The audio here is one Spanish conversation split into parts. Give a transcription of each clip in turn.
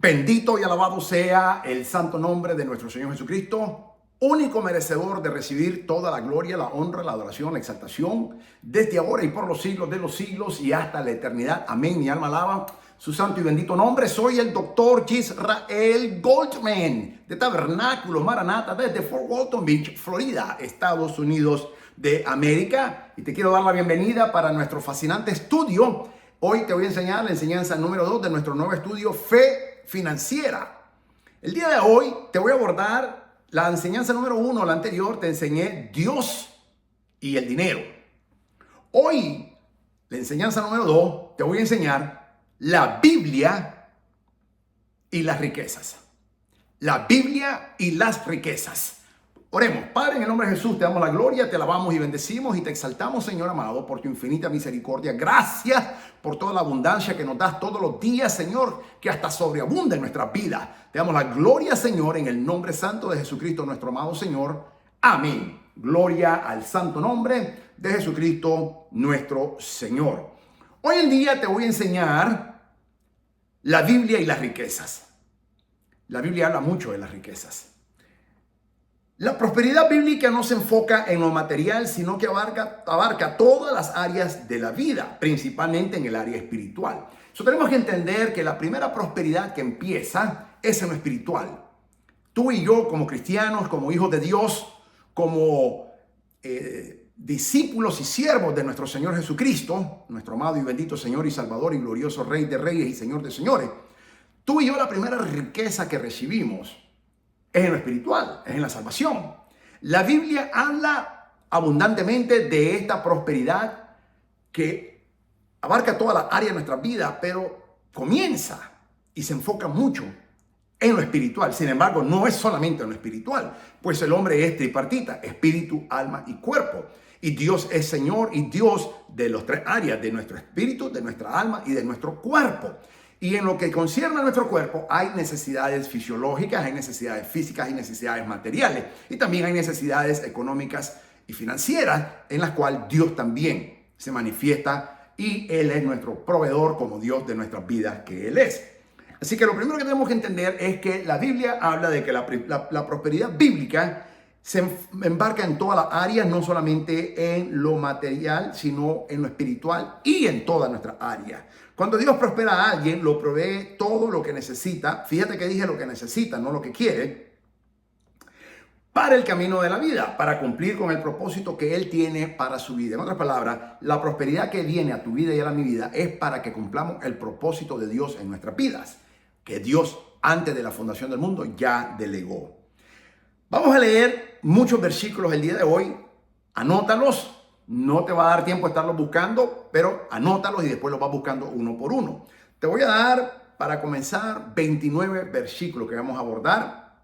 Bendito y alabado sea el santo nombre de nuestro Señor Jesucristo, único merecedor de recibir toda la gloria, la honra, la adoración, la exaltación, desde ahora y por los siglos de los siglos y hasta la eternidad. Amén. Mi alma alaba su santo y bendito nombre. Soy el doctor Israel Goldman, de Tabernáculo Maranata, desde Fort Walton Beach, Florida, Estados Unidos de América. Y te quiero dar la bienvenida para nuestro fascinante estudio. Hoy te voy a enseñar la enseñanza número 2 de nuestro nuevo estudio, Fe Financiera. El día de hoy te voy a abordar la enseñanza número 1. La anterior te enseñé Dios y el dinero. Hoy, la enseñanza número 2, te voy a enseñar la Biblia y las riquezas. La Biblia y las riquezas. Oremos. Padre, en el nombre de Jesús, te damos la gloria, te alabamos y bendecimos y te exaltamos, Señor amado, por tu infinita misericordia. Gracias por toda la abundancia que nos das todos los días, Señor, que hasta sobreabunda en nuestra vida. Te damos la gloria, Señor, en el nombre santo de Jesucristo, nuestro amado Señor. Amén. Gloria al santo nombre de Jesucristo, nuestro Señor. Hoy en día te voy a enseñar la Biblia y las riquezas. La Biblia habla mucho de las riquezas. La prosperidad bíblica no se enfoca en lo material, sino que abarca todas las áreas de la vida, principalmente en el área espiritual. Tenemos que entender que la primera prosperidad que empieza es en lo espiritual. Tú y yo, como cristianos, como hijos de Dios, como discípulos y siervos de nuestro Señor Jesucristo, nuestro amado y bendito Señor y Salvador y glorioso Rey de Reyes y Señor de Señores, tú y yo la primera riqueza que recibimos es en lo espiritual, es en la salvación. La Biblia habla abundantemente de esta prosperidad que abarca toda la área de nuestra vida, pero comienza y se enfoca mucho en lo espiritual. Sin embargo, no es solamente en lo espiritual, pues el hombre es tripartita, espíritu, alma y cuerpo. Y Dios es Señor y Dios de las tres áreas, de nuestro espíritu, de nuestra alma y de nuestro cuerpo. Y en lo que concierne a nuestro cuerpo hay necesidades fisiológicas, hay necesidades físicas, hay necesidades materiales y también hay necesidades económicas y financieras en las cuales Dios también se manifiesta y Él es nuestro proveedor como Dios de nuestras vidas que Él es. Así que lo primero que tenemos que entender es que la Biblia habla de que la prosperidad bíblica se embarca en todas las áreas, no solamente en lo material, sino en lo espiritual y en todas nuestras áreas. Cuando Dios prospera a alguien, lo provee todo lo que necesita. Fíjate que dije lo que necesita, no lo que quiere, para el camino de la vida, para cumplir con el propósito que Él tiene para su vida. En otras palabras, la prosperidad que viene a tu vida y a mi vida es para que cumplamos el propósito de Dios en nuestras vidas, que Dios antes de la fundación del mundo ya delegó. Vamos a leer muchos versículos el día de hoy. Anótalos. No te va a dar tiempo a estarlos buscando, pero anótalos y después los vas buscando uno por uno. Te voy a dar, para comenzar, 29 versículos que vamos a abordar.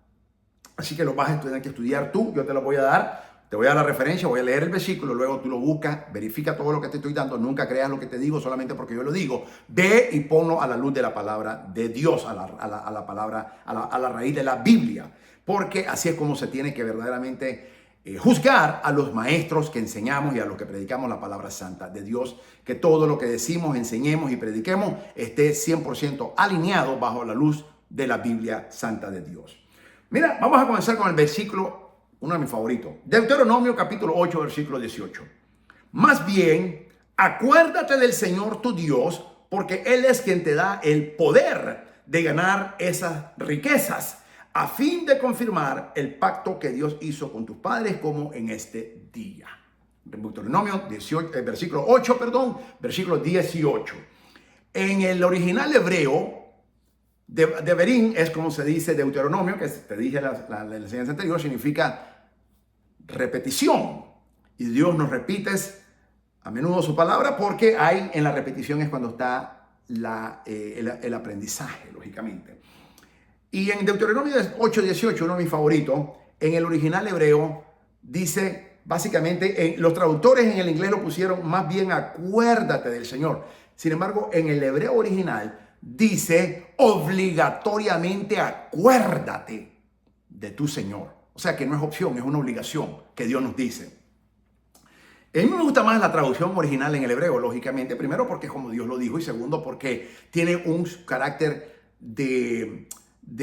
Así que los vas a tener que estudiar tú. Yo te los voy a dar. Te voy a dar la referencia, voy a leer el versículo, luego tú lo buscas, verifica todo lo que te estoy dando. Nunca creas lo que te digo solamente porque yo lo digo. Ve y ponlo a la luz de la palabra de Dios, a la raíz de la Biblia. Porque así es como se tiene que verdaderamente juzgar a los maestros que enseñamos y a los que predicamos la palabra santa de Dios, que todo lo que decimos, enseñemos y prediquemos esté 100% alineado bajo la luz de la Biblia santa de Dios. Mira, vamos a comenzar con el versículo, uno de mis favoritos, Deuteronomio capítulo 8, versículo 18. Más bien, acuérdate del Señor tu Dios, porque Él es quien te da el poder de ganar esas riquezas, a fin de confirmar el pacto que Dios hizo con tus padres como en este día. Deuteronomio 18, versículo 8, versículo 18. En el original hebreo, Devarim es como se dice Deuteronomio, que te dije la enseñanza anterior, significa repetición. Y Dios nos repite a menudo su palabra porque hay en la repetición es cuando está el aprendizaje, lógicamente. Y en Deuteronomio 8:18, uno de mis favoritos, en el original hebreo, dice, básicamente, los traductores en el inglés lo pusieron más bien acuérdate del Señor. Sin embargo, en el hebreo original dice obligatoriamente acuérdate de tu Señor. O sea que no es opción, es una obligación que Dios nos dice. A mí me gusta más la traducción original en el hebreo, lógicamente. Primero porque es como Dios lo dijo y segundo porque tiene un carácter de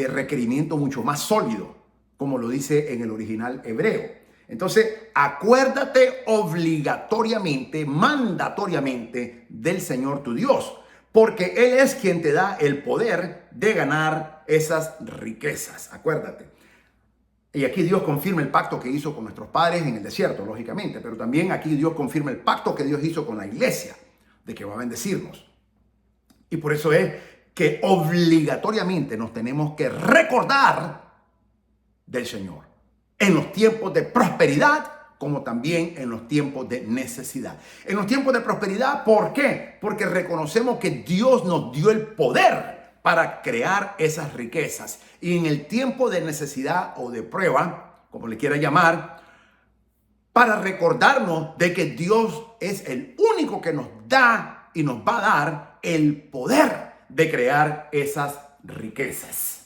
requerimiento mucho más sólido, como lo dice en el original hebreo. Entonces, acuérdate obligatoriamente, mandatoriamente del Señor tu Dios, porque Él es quien te da el poder de ganar esas riquezas. Acuérdate. Y aquí Dios confirma el pacto que hizo con nuestros padres en el desierto, lógicamente, pero también aquí Dios confirma el pacto que Dios hizo con la iglesia, de que va a bendecirnos. Y por eso es que obligatoriamente nos tenemos que recordar del Señor en los tiempos de prosperidad como también en los tiempos de necesidad. En los tiempos de prosperidad, ¿por qué? Porque reconocemos que Dios nos dio el poder para crear esas riquezas. Y en el tiempo de necesidad o de prueba, como le quiera llamar, para recordarnos de que Dios es el único que nos da y nos va a dar el poder de crear esas riquezas.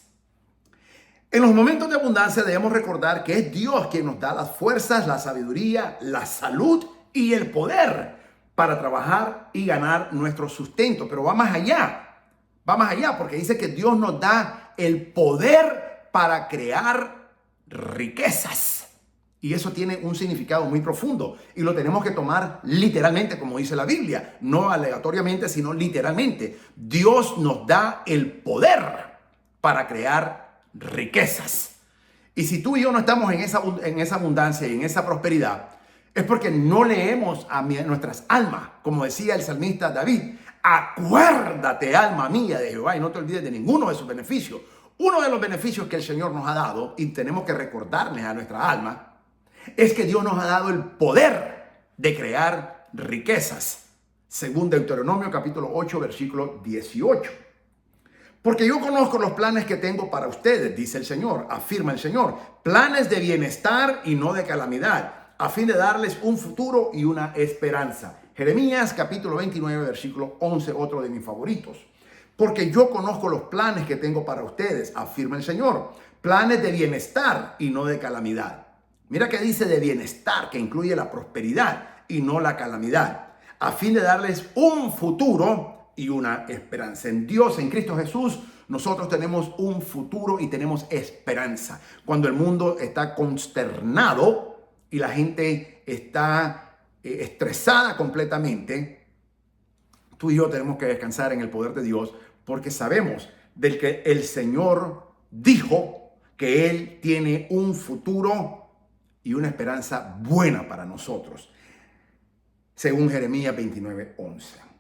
En los momentos de abundancia debemos recordar que es Dios quien nos da las fuerzas, la sabiduría, la salud y el poder para trabajar y ganar nuestro sustento. Pero va más allá, porque dice que Dios nos da el poder para crear riquezas. Y eso tiene un significado muy profundo y lo tenemos que tomar literalmente, como dice la Biblia, no aleatoriamente, sino literalmente. Dios nos da el poder para crear riquezas. Y si tú y yo no estamos en esa abundancia y en esa prosperidad, es porque no leemos a nuestras almas, como decía el salmista David. Acuérdate, alma mía, de Jehová, y no te olvides de ninguno de sus beneficios. Uno de los beneficios que el Señor nos ha dado, y tenemos que recordarles a nuestra alma, es que Dios nos ha dado el poder de crear riquezas, según Deuteronomio capítulo 8, versículo 18. Porque yo conozco los planes que tengo para ustedes, dice el Señor, afirma el Señor, planes de bienestar y no de calamidad, a fin de darles un futuro y una esperanza. Jeremías capítulo 29, versículo 11, otro de mis favoritos. Porque yo conozco los planes que tengo para ustedes, afirma el Señor, planes de bienestar y no de calamidad. Mira que dice de bienestar, que incluye la prosperidad y no la calamidad, a fin de darles un futuro y una esperanza. En Dios, en Cristo Jesús, nosotros tenemos un futuro y tenemos esperanza. Cuando el mundo está consternado y la gente está estresada completamente, tú y yo tenemos que descansar en el poder de Dios, porque sabemos del que el Señor dijo que Él tiene un futuro y una esperanza buena para nosotros, según Jeremías 29, 11.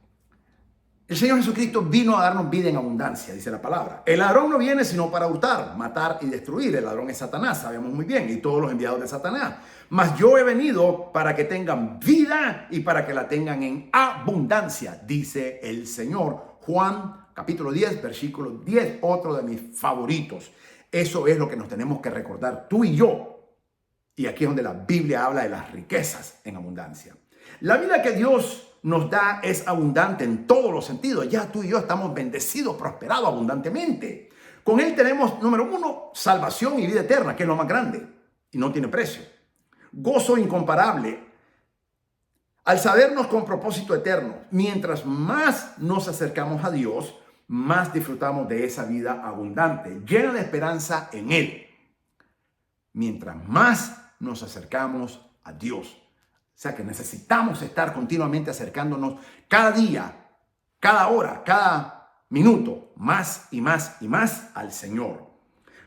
El Señor Jesucristo vino a darnos vida en abundancia, dice la palabra. El ladrón no viene sino para hurtar, matar y destruir. El ladrón es Satanás, sabemos muy bien, y todos los enviados de Satanás. Mas yo he venido para que tengan vida y para que la tengan en abundancia, dice el Señor. Juan capítulo 10, versículo 10, otro de mis favoritos. Eso es lo que nos tenemos que recordar tú y yo. Y aquí es donde la Biblia habla de las riquezas en abundancia. La vida que Dios nos da es abundante en todos los sentidos. Ya tú y yo estamos bendecidos, prosperados abundantemente. Con Él tenemos, número uno, salvación y vida eterna, que es lo más grande y no tiene precio. Gozo incomparable al sabernos con propósito eterno. Mientras más nos acercamos a Dios, más disfrutamos de esa vida abundante, llena de esperanza en Él. Mientras más nos acercamos a Dios. O sea que necesitamos estar continuamente acercándonos cada día, cada hora, cada minuto, más y más y más al Señor.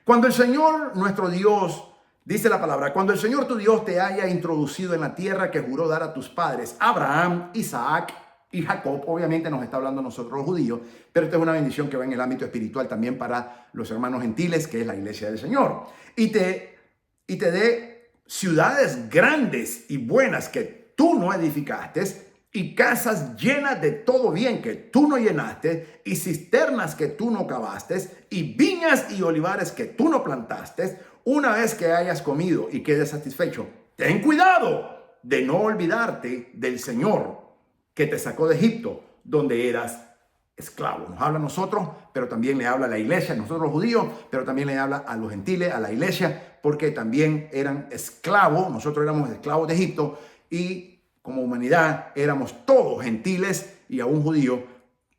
Cuando el Señor, nuestro Dios, dice la palabra, cuando el Señor tu Dios te haya introducido en la tierra que juró dar a tus padres, Abraham, Isaac y Jacob, obviamente nos está hablando a nosotros los judíos, pero esta es una bendición que va en el ámbito espiritual también para los hermanos gentiles, que es la iglesia del Señor. Y te dé ciudades grandes y buenas que tú no edificaste, y casas llenas de todo bien que tú no llenaste, y cisternas que tú no cavaste, y viñas y olivares que tú no plantaste. Una vez que hayas comido y quedes satisfecho, ten cuidado de no olvidarte del Señor que te sacó de Egipto, donde eras esclavo. Nos habla a nosotros, pero también le habla a la iglesia, nosotros los judíos, pero también le habla a los gentiles, a la iglesia, porque también eran esclavos. Nosotros éramos esclavos de Egipto y como humanidad éramos todos gentiles y aún judíos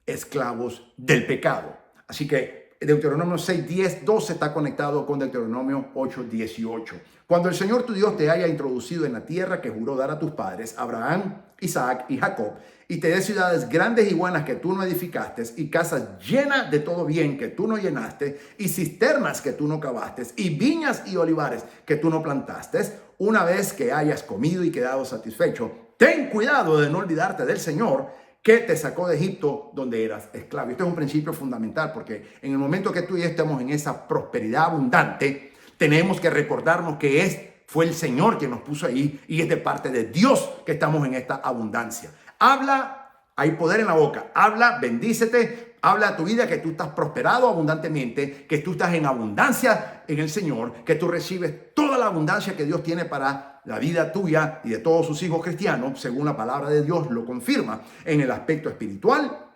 esclavos del pecado. Así que Deuteronomio 6, 10, 12 está conectado con Deuteronomio 8, 18. Cuando el Señor tu Dios te haya introducido en la tierra que juró dar a tus padres, Abraham, Isaac y Jacob, y te dé ciudades grandes y buenas que tú no edificaste, y casas llenas de todo bien que tú no llenaste, y cisternas que tú no cavaste, y viñas y olivares que tú no plantaste, una vez que hayas comido y quedado satisfecho, ten cuidado de no olvidarte del Señor que te sacó de Egipto donde eras esclavo. Este es un principio fundamental porque en el momento que tú y yo estemos en esa prosperidad abundante, tenemos que recordarnos que fue el Señor quien nos puso ahí y es de parte de Dios que estamos en esta abundancia. Habla, hay poder en la boca. Habla, bendícete, habla a tu vida que tú estás prosperado abundantemente, que tú estás en abundancia en el Señor, que tú recibes toda la abundancia que Dios tiene para la vida tuya y de todos sus hijos cristianos, según la palabra de Dios lo confirma, en el aspecto espiritual,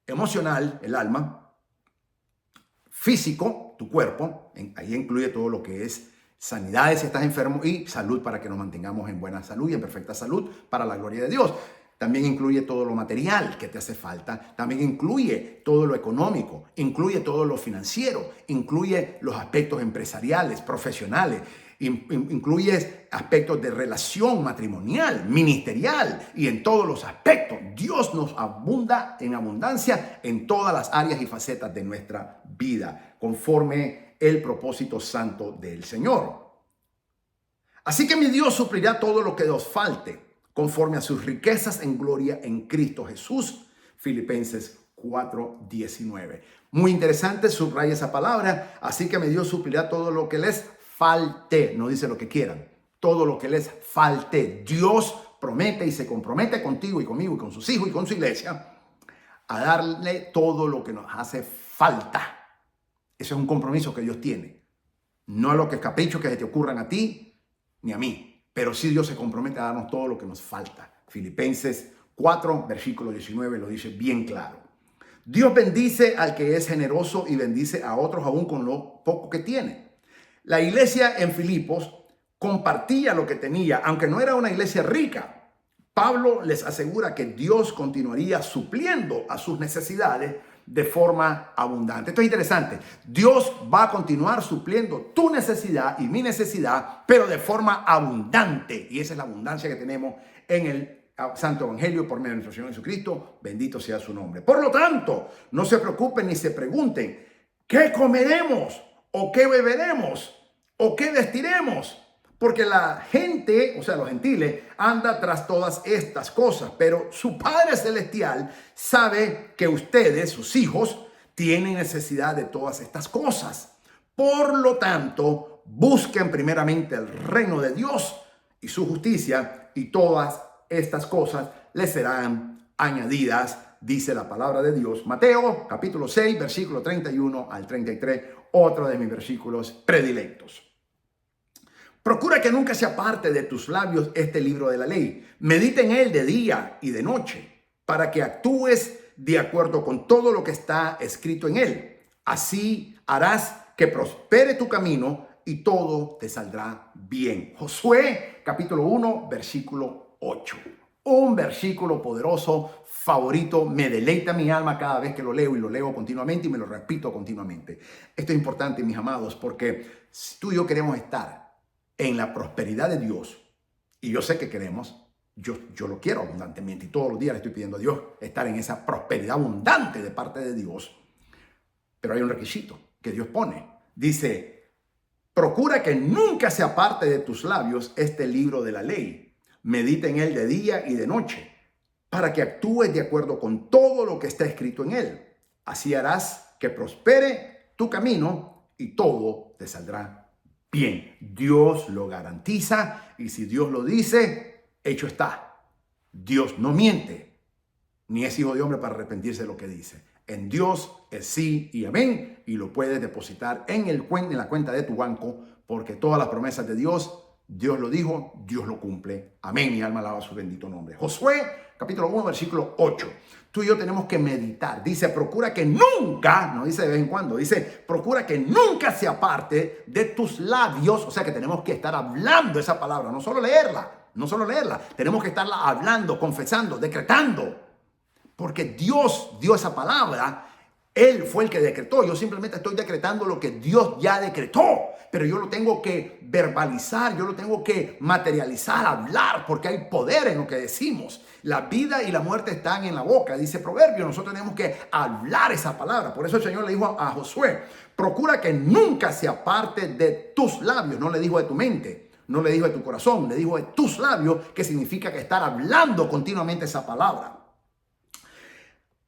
emocional, el alma, físico, tu cuerpo, ahí incluye todo lo que es sanidades si estás enfermo y salud para que nos mantengamos en buena salud y en perfecta salud para la gloria de Dios. También incluye todo lo material que te hace falta, también incluye todo lo económico, incluye todo lo financiero, incluye los aspectos empresariales, profesionales, incluye aspectos de relación matrimonial, ministerial y en todos los aspectos. Dios nos abunda en abundancia en todas las áreas y facetas de nuestra vida, conforme el propósito santo del Señor. Así que mi Dios suplirá todo lo que os falte, conforme a sus riquezas en gloria en Cristo Jesús. Filipenses 4:19. Muy interesante, subraya esa palabra. Así que mi Dios suplirá todo lo que les falte. No dice lo que quieran. Todo lo que les falte. Dios promete y se compromete contigo y conmigo y con sus hijos y con su iglesia a darle todo lo que nos hace falta. Ese es un compromiso que Dios tiene. No a los caprichos que se te ocurran a ti ni a mí. Pero sí Dios se compromete a darnos todo lo que nos falta. Filipenses 4, versículo 19 lo dice bien claro. Dios bendice al que es generoso y bendice a otros aún con lo poco que tiene. La iglesia en Filipos compartía lo que tenía, aunque no era una iglesia rica. Pablo les asegura que Dios continuaría supliendo a sus necesidades de forma abundante. Esto es interesante. Dios va a continuar supliendo tu necesidad y mi necesidad, pero de forma abundante. Y esa es la abundancia que tenemos en el Santo Evangelio por medio de nuestro Señor Jesucristo. Bendito sea su nombre. Por lo tanto, no se preocupen ni se pregunten, ¿qué comeremos? ¿O qué beberemos? ¿O qué vestiremos? Porque la gente, o sea, los gentiles, anda tras todas estas cosas. Pero su Padre Celestial sabe que ustedes, sus hijos, tienen necesidad de todas estas cosas. Por lo tanto, busquen primeramente el reino de Dios y su justicia, y todas estas cosas les serán añadidas, dice la palabra de Dios. Mateo, capítulo 6, versículo 31 al 33, otro de mis versículos predilectos. Procura que nunca se aparte de tus labios este libro de la ley. Medita en él de día y de noche, para que actúes de acuerdo con todo lo que está escrito en él. Así harás que prospere tu camino y todo te saldrá bien. Josué, capítulo 1, versículo 8. Un versículo poderoso, favorito, me deleita mi alma cada vez que lo leo y lo leo continuamente y me lo repito continuamente. Esto es importante, mis amados, porque si tú y yo queremos estar en la prosperidad de Dios, y yo sé que queremos, yo lo quiero abundantemente y todos los días le estoy pidiendo a Dios estar en esa prosperidad abundante de parte de Dios, pero hay un requisito que Dios pone. Dice, procura que nunca se aparte de tus labios este libro de la ley. Medita en él de día y de noche, para que actúes de acuerdo con todo lo que está escrito en él. Así harás que prospere tu camino y todo te saldrá bien. Dios lo garantiza y si Dios lo dice, hecho está. Dios no miente, ni es hijo de hombre para arrepentirse de lo que dice. En Dios es sí y amén, y lo puedes depositar en la cuenta de tu banco, porque todas las promesas de Dios, Dios lo dijo, Dios lo cumple. Amén. Mi alma alaba su bendito nombre. Josué, capítulo 1, versículo 8. Tú y yo tenemos que meditar. Dice, procura que nunca, no dice de vez en cuando, dice, procura que nunca se aparte de tus labios. O sea que tenemos que estar hablando esa palabra, no solo leerla, tenemos que estarla hablando, confesando, decretando. Porque Dios dio esa palabra Él fue el que decretó. Yo simplemente estoy decretando lo que Dios ya decretó. Pero yo lo tengo que verbalizar, yo lo tengo que materializar, hablar, porque hay poder en lo que decimos. La vida y la muerte están en la boca, dice Proverbio. Nosotros tenemos que hablar esa palabra. Por eso el Señor le dijo a Josué, procura que nunca se aparte de tus labios. No le dijo de tu mente, no le dijo de tu corazón, le dijo de tus labios, que significa que estar hablando continuamente esa palabra.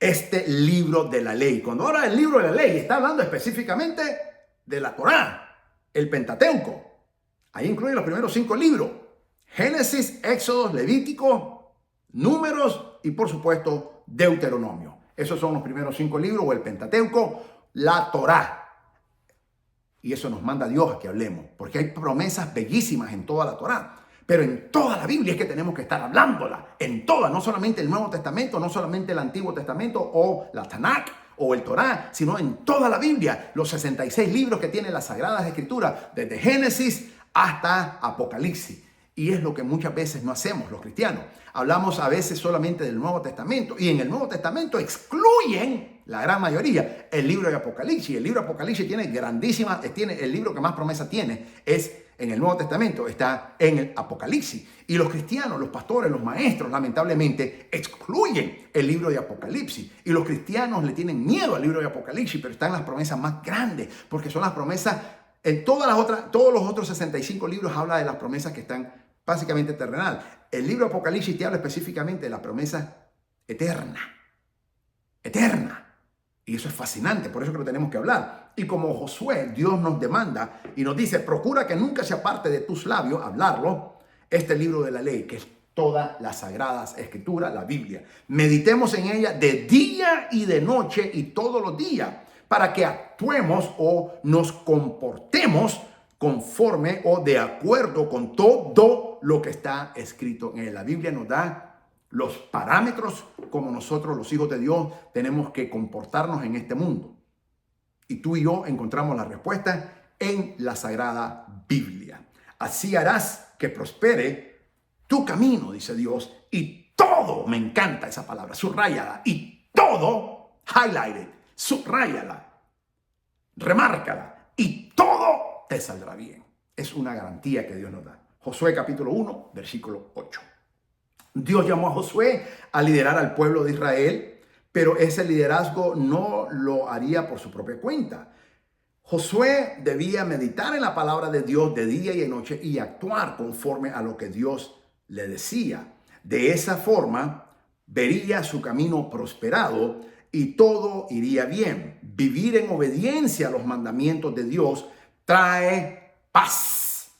Este libro de la ley. Cuando ahora el libro de la ley está hablando específicamente de la Torá, el Pentateuco. Ahí incluye los primeros 5 libros. Génesis, Éxodo, Levítico, Números y por supuesto Deuteronomio. Esos son los primeros 5 libros o el Pentateuco, la Torá. Y eso nos manda Dios a que hablemos, porque hay promesas bellísimas en toda la Torá. Pero en toda la Biblia es que tenemos que estar hablándola. En toda, no solamente el Nuevo Testamento, no solamente el Antiguo Testamento o la Tanakh o el Torá, sino en toda la Biblia. Los 66 libros que tienen las Sagradas Escrituras, desde Génesis hasta Apocalipsis. Y es lo que muchas veces no hacemos los cristianos. Hablamos a veces solamente del Nuevo Testamento. Y en el Nuevo Testamento excluyen, la gran mayoría, el libro de Apocalipsis. El libro de Apocalipsis tiene grandísimas, el libro que más promesa tiene es en el Nuevo Testamento, está en el Apocalipsis. Y los cristianos, los pastores, los maestros, lamentablemente, excluyen el libro de Apocalipsis. Y los cristianos le tienen miedo al libro de Apocalipsis, pero están las promesas más grandes, porque son las promesas, en todos los otros 65 libros habla de las promesas que están básicamente terrenal. El libro de Apocalipsis te habla específicamente de la promesa eterna. Eterna. Y eso es fascinante, por eso que lo tenemos que hablar. Y como Josué, Dios nos demanda y nos dice, procura que nunca se aparte de tus labios hablarlo, este libro de la ley, que es todas las sagradas escrituras, la Biblia. Meditemos en ella de día y de noche y todos los días, para que actuemos o nos comportemos conforme o de acuerdo con todo lo que está escrito en él. La Biblia nos da los parámetros como nosotros, los hijos de Dios, tenemos que comportarnos en este mundo. Y tú y yo encontramos la respuesta en la Sagrada Biblia. Así harás que prospere tu camino, dice Dios, y todo, me encanta esa palabra, subráyala, y todo, highlighted, subráyala, remárcala, y todo te saldrá bien. Es una garantía que Dios nos da. Josué capítulo 1, versículo 8. Dios llamó a Josué a liderar al pueblo de Israel, pero ese liderazgo no lo haría por su propia cuenta. Josué debía meditar en la palabra de Dios de día y de noche y actuar conforme a lo que Dios le decía. De esa forma, vería su camino prosperado y todo iría bien. Vivir en obediencia a los mandamientos de Dios trae paz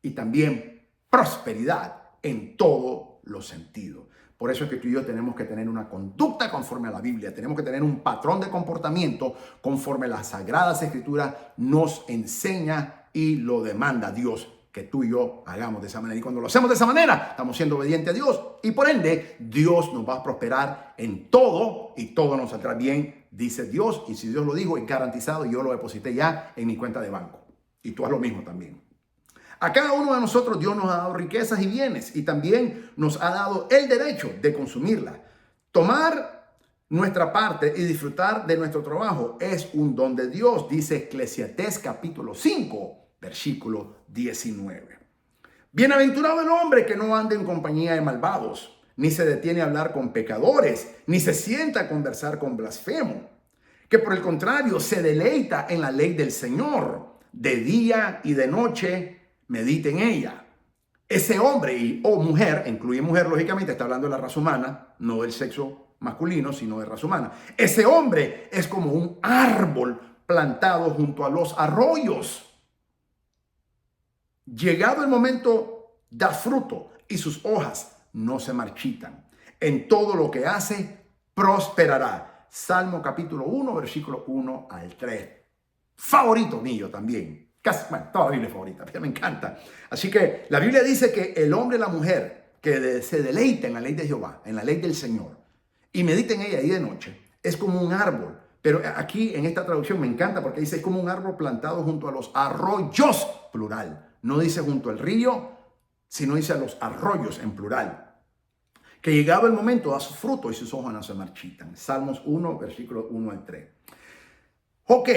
y también prosperidad en todo los sentidos. Por eso es que tú y yo tenemos que tener una conducta conforme a la Biblia. Tenemos que tener un patrón de comportamiento conforme a las Sagradas Escrituras nos enseña y lo demanda Dios que tú y yo hagamos de esa manera. Y cuando lo hacemos de esa manera, estamos siendo obedientes a Dios. Y por ende, Dios nos va a prosperar en todo y todo nos saldrá bien, dice Dios. Y si Dios lo dijo, es garantizado y yo lo deposité ya en mi cuenta de banco. Y tú haz lo mismo también. A cada uno de nosotros Dios nos ha dado riquezas y bienes y también nos ha dado el derecho de consumirlas. Tomar nuestra parte y disfrutar de nuestro trabajo es un don de Dios, dice Eclesiastés capítulo 5, versículo 19. Bienaventurado el hombre que no anda en compañía de malvados, ni se detiene a hablar con pecadores, ni se sienta a conversar con blasfemos, que por el contrario se deleita en la ley del Señor, de día y de noche medite en ella. Ese hombre o mujer, incluye mujer lógicamente, está hablando de la raza humana, no del sexo masculino, sino de raza humana. Ese hombre es como un árbol plantado junto a los arroyos. Llegado el momento, da fruto y sus hojas no se marchitan. En todo lo que hace, prosperará. Salmo capítulo 1, versículo 1 al 3. Favorito mío también. Bueno, toda la Biblia es favorita, me encanta. Así que la Biblia dice que el hombre y la mujer que se deleita en la ley de Jehová, en la ley del Señor, y medita en ella día y de noche, es como un árbol. Pero aquí en esta traducción me encanta porque dice es como un árbol plantado junto a los arroyos, plural. No dice junto al río, sino dice a los arroyos en plural. que llegado el momento da su fruto y sus hojas no se marchitan. Salmos 1, versículos 1 al 3. Ok.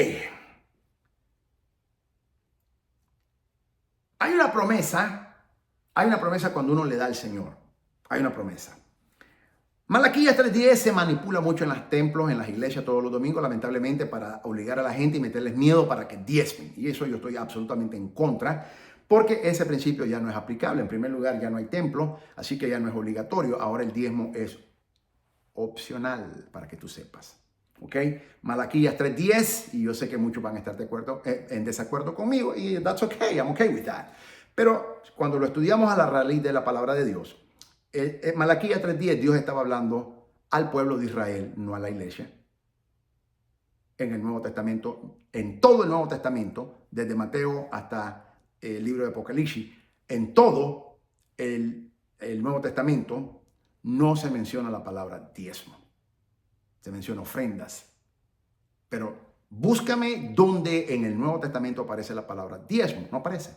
Hay una promesa cuando uno le da al Señor. Hay una promesa. Malaquías 3:10 se manipula mucho en los templos, en las iglesias todos los domingos, lamentablemente, para obligar a la gente y meterles miedo para que diezmen. Y eso yo estoy absolutamente en contra, porque ese principio ya no es aplicable. En primer lugar, ya no hay templo, así que ya no es obligatorio. Ahora el diezmo es opcional, para que tú sepas. ¿Ok? Malaquías 3:10, y yo sé que muchos van a estar en desacuerdo conmigo, y that's okay, I'm okay with that. Pero cuando lo estudiamos a la raíz de la palabra de Dios, Malaquías 3:10, Dios estaba hablando al pueblo de Israel, no a la iglesia. En el Nuevo Testamento, en todo el Nuevo Testamento, desde Mateo hasta el libro de Apocalipsis, en todo el Nuevo Testamento no se menciona la palabra diezmo. Se menciona ofrendas. Pero búscame donde en el Nuevo Testamento aparece la palabra diezmo. No aparece.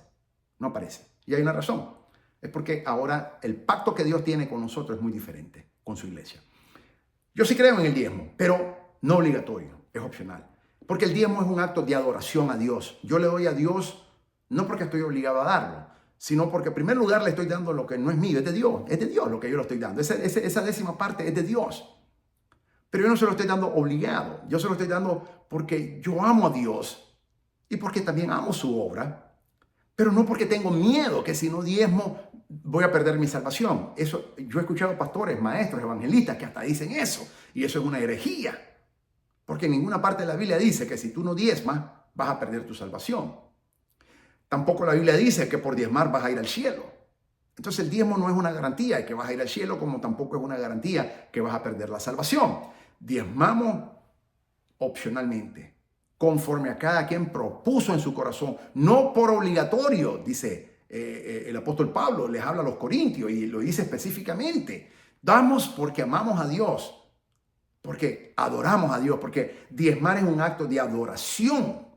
No aparece. Y hay una razón. Es porque ahora el pacto que Dios tiene con nosotros es muy diferente con su iglesia. Yo sí creo en el diezmo, pero no obligatorio, es opcional. Porque el diezmo es un acto de adoración a Dios. Yo le doy a Dios no porque estoy obligado a darlo, sino porque en primer lugar le estoy dando lo que no es mío, es de Dios. Es de Dios lo que yo le estoy dando. Esa décima parte es de Dios. Pero yo no se lo estoy dando obligado. Yo se lo estoy dando porque yo amo a Dios y porque también amo su obra. Pero no porque tengo miedo que si no diezmo voy a perder mi salvación. Eso, yo he escuchado pastores, maestros, evangelistas que hasta dicen eso. Y eso es una herejía. Porque en ninguna parte de la Biblia dice que si tú no diezmas vas a perder tu salvación. Tampoco la Biblia dice que por diezmar vas a ir al cielo. Entonces el diezmo no es una garantía de que vas a ir al cielo, como tampoco es una garantía que vas a perder la salvación. Diezmamos opcionalmente, conforme a cada quien propuso en su corazón, no por obligatorio, dice el apóstol Pablo, les habla a los corintios y lo dice específicamente. Damos porque amamos a Dios, porque adoramos a Dios, porque diezmar es un acto de adoración,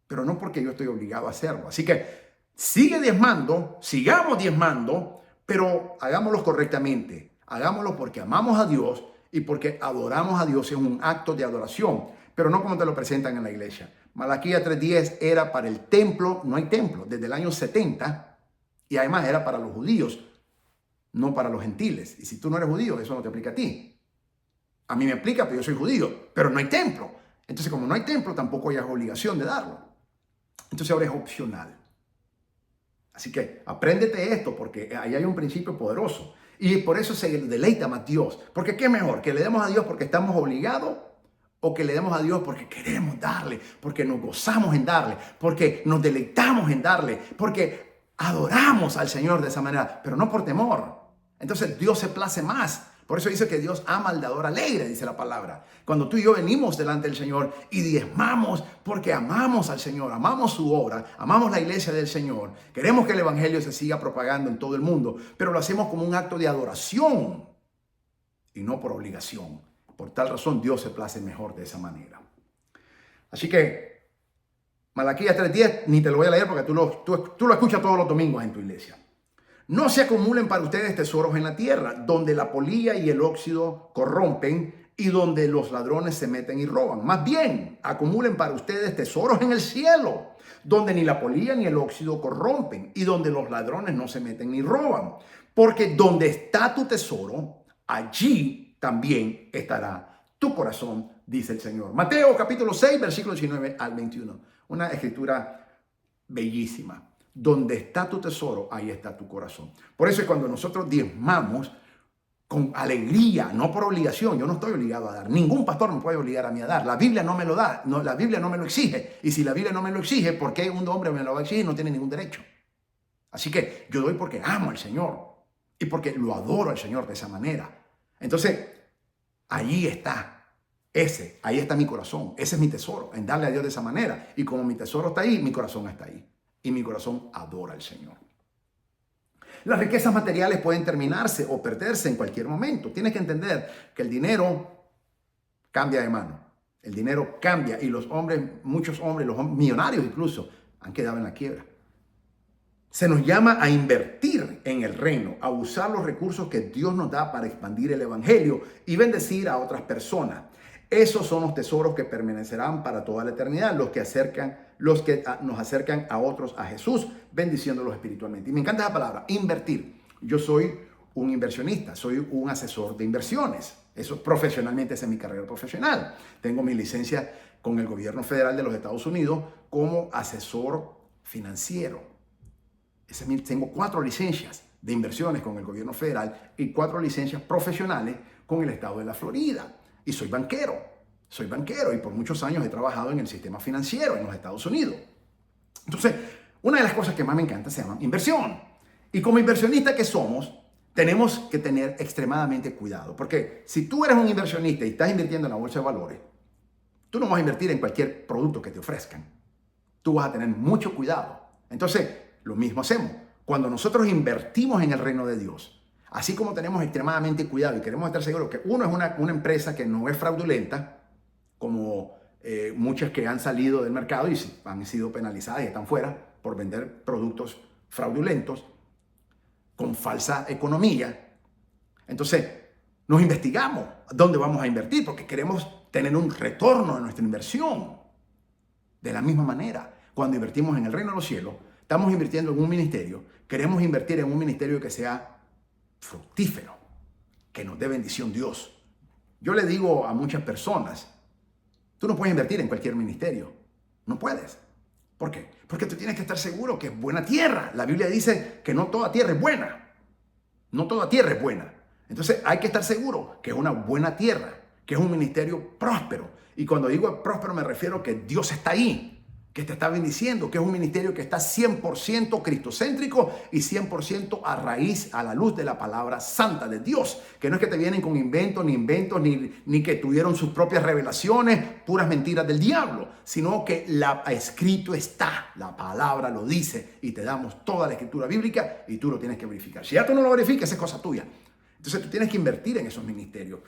pero no porque yo estoy obligado a hacerlo. Así que sigue diezmando, sigamos diezmando, pero hagámoslo correctamente. Hagámoslo porque amamos a Dios y porque adoramos a Dios. Es un acto de adoración, pero no como te lo presentan en la iglesia. Malaquías 3:10 era para el templo, no hay templo, desde el año 70, y además era para los judíos, no para los gentiles. Y si tú no eres judío, eso no te aplica a ti. A mí me aplica, pero yo soy judío, pero no hay templo. Entonces, como no hay templo, tampoco hay obligación de darlo. Entonces ahora es opcional. Así que apréndete esto porque ahí hay un principio poderoso. Y por eso se deleita más Dios. Porque ¿qué es mejor? ¿Que le demos a Dios porque estamos obligados? ¿O que le demos a Dios porque queremos darle? Porque nos gozamos en darle. Porque nos deleitamos en darle. Porque adoramos al Señor de esa manera. Pero no por temor. Entonces Dios se place más. Por eso dice que Dios ama al dador alegre, dice la palabra. Cuando tú y yo venimos delante del Señor y diezmamos porque amamos al Señor, amamos su obra, amamos la iglesia del Señor, queremos que el evangelio se siga propagando en todo el mundo, pero lo hacemos como un acto de adoración y no por obligación. Por tal razón Dios se place mejor de esa manera. Así que Malaquías 3:10 ni te lo voy a leer porque tú lo escuchas todos los domingos en tu iglesia. No se acumulen para ustedes tesoros en la tierra, donde la polilla y el óxido corrompen y donde los ladrones se meten y roban. Más bien, acumulen para ustedes tesoros en el cielo, donde ni la polilla ni el óxido corrompen y donde los ladrones no se meten ni roban. Porque donde está tu tesoro, allí también estará tu corazón, dice el Señor. Mateo capítulo 6, versículos 19 al 21. Una escritura bellísima. Donde está tu tesoro, ahí está tu corazón. Por eso es cuando nosotros diezmamos con alegría, no por obligación. Yo no estoy obligado a dar. Ningún pastor me puede obligar a mí a dar. La Biblia no me lo da. No, la Biblia no me lo exige. Y si la Biblia no me lo exige, ¿por qué un hombre me lo va a exigir? No tiene ningún derecho. Así que yo doy porque amo al Señor y porque lo adoro al Señor de esa manera. Entonces, ahí está. Ahí está mi corazón. Ese es mi tesoro, en darle a Dios de esa manera. Y como mi tesoro está ahí, mi corazón está ahí. Y mi corazón adora al Señor. Las riquezas materiales pueden terminarse o perderse en cualquier momento. Tienes que entender que el dinero cambia de mano. El dinero cambia y los hombres, muchos hombres, los millonarios incluso, han quedado en la quiebra. Se nos llama a invertir en el reino, a usar los recursos que Dios nos da para expandir el evangelio y bendecir a otras personas. Esos son los tesoros que permanecerán para toda la eternidad, los que nos acercan a otros, a Jesús, bendiciéndolos espiritualmente. Y me encanta esa palabra, invertir. Yo soy un inversionista, soy un asesor de inversiones. Eso profesionalmente es mi carrera profesional. Tengo mi licencia con el gobierno federal de los Estados Unidos como asesor financiero. Tengo 4 licencias de inversiones con el gobierno federal y 4 licencias profesionales con el estado de la Florida. Y soy banquero y por muchos años he trabajado en el sistema financiero en los Estados Unidos. Entonces, una de las cosas que más me encanta se llama inversión. Y como inversionista que somos, tenemos que tener extremadamente cuidado. Porque si tú eres un inversionista y estás invirtiendo en la bolsa de valores, tú no vas a invertir en cualquier producto que te ofrezcan. Tú vas a tener mucho cuidado. Entonces, lo mismo hacemos. Cuando nosotros invertimos en el reino de Dios, así como tenemos extremadamente cuidado y queremos estar seguros que uno es una empresa que no es fraudulenta, como muchas que han salido del mercado y han sido penalizadas y están fuera por vender productos fraudulentos con falsa economía. Entonces, nos investigamos dónde vamos a invertir porque queremos tener un retorno de nuestra inversión. De la misma manera, cuando invertimos en el reino de los cielos, estamos invirtiendo en un ministerio, queremos invertir en un ministerio que sea fructífero, que nos dé bendición Dios. Yo le digo a muchas personas, tú no puedes invertir en cualquier ministerio, no puedes. ¿Por qué? Porque tú tienes que estar seguro que es buena tierra. La Biblia dice que no toda tierra es buena, no toda tierra es buena. Entonces hay que estar seguro que es una buena tierra, que es un ministerio próspero. Y cuando digo próspero me refiero a que Dios está ahí, que te está bendiciendo, que es un ministerio que está 100% cristocéntrico y 100% a raíz, a la luz de la palabra santa de Dios. Que no es que te vienen con inventos, ni que tuvieron sus propias revelaciones, puras mentiras del diablo, sino que escrito está, la palabra lo dice y te damos toda la escritura bíblica y tú lo tienes que verificar. Si ya tú no lo verificas, es cosa tuya. Entonces tú tienes que invertir en esos ministerios.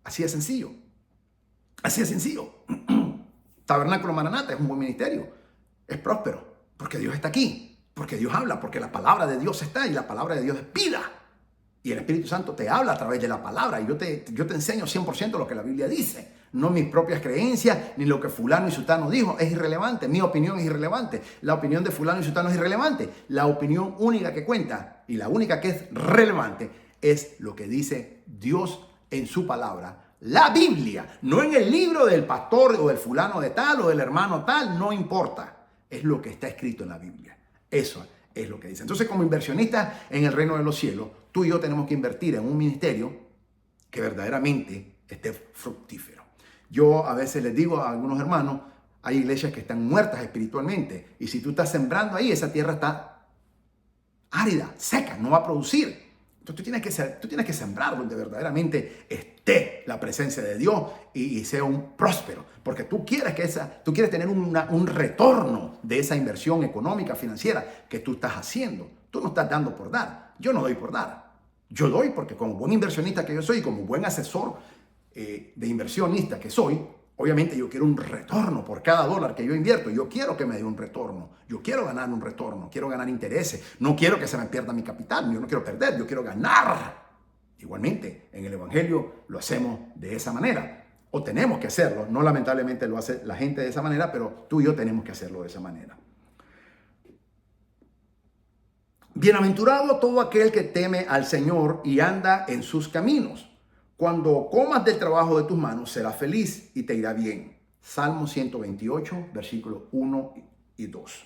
Así de sencillo. Así de sencillo. Tabernáculo Maranata es un buen ministerio, es próspero, porque Dios está aquí, porque Dios habla, porque la palabra de Dios está y la palabra de Dios es vida. Y el Espíritu Santo te habla a través de la palabra y yo te enseño 100% lo que la Biblia dice, no mis propias creencias, ni lo que fulano y sutano dijo, es irrelevante, mi opinión es irrelevante, la opinión de fulano y sutano es irrelevante, la opinión única que cuenta y la única que es relevante es lo que dice Dios en su palabra. La Biblia, no en el libro del pastor o del fulano de tal o del hermano tal, no importa. Es lo que está escrito en la Biblia. Eso es lo que dice. Entonces, como inversionistas en el reino de los cielos, tú y yo tenemos que invertir en un ministerio que verdaderamente esté fructífero. Yo a veces les digo a algunos hermanos, hay iglesias que están muertas espiritualmente y si tú estás sembrando ahí, esa tierra está árida, seca, no va a producir. Entonces tú tienes que sembrar donde verdaderamente esté la presencia de Dios y sea un próspero. Porque tú quieres tener un retorno de esa inversión económica, financiera que tú estás haciendo. Tú no estás dando por dar. Yo no doy por dar. Yo doy porque como buen inversionista que yo soy, como buen asesor de inversionista que soy, obviamente yo quiero un retorno por cada dólar que yo invierto. Yo quiero que me dé un retorno. Yo quiero ganar un retorno. Quiero ganar intereses. No quiero que se me pierda mi capital. Yo no quiero perder. Yo quiero ganar. Igualmente, en el Evangelio lo hacemos de esa manera. O tenemos que hacerlo. No lamentablemente lo hace la gente de esa manera, pero tú y yo tenemos que hacerlo de esa manera. Bienaventurado todo aquel que teme al Señor y anda en sus caminos. Cuando comas del trabajo de tus manos, serás feliz y te irá bien. Salmo 128, versículos 1 y 2.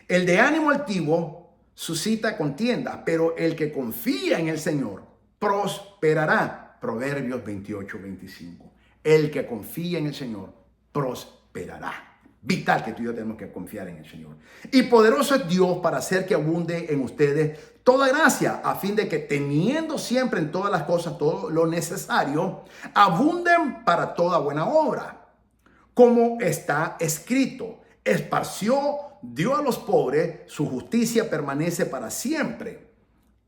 El de ánimo altivo suscita contiendas, pero el que confía en el Señor prosperará. Proverbios 28, 25. El que confía en el Señor prosperará. Vital que tú y yo tenemos que confiar en el Señor. Y poderoso es Dios para hacer que abunde en ustedes toda gracia, a fin de que teniendo siempre en todas las cosas todo lo necesario, abunden para toda buena obra. Como está escrito, esparció, dio a los pobres, su justicia permanece para siempre.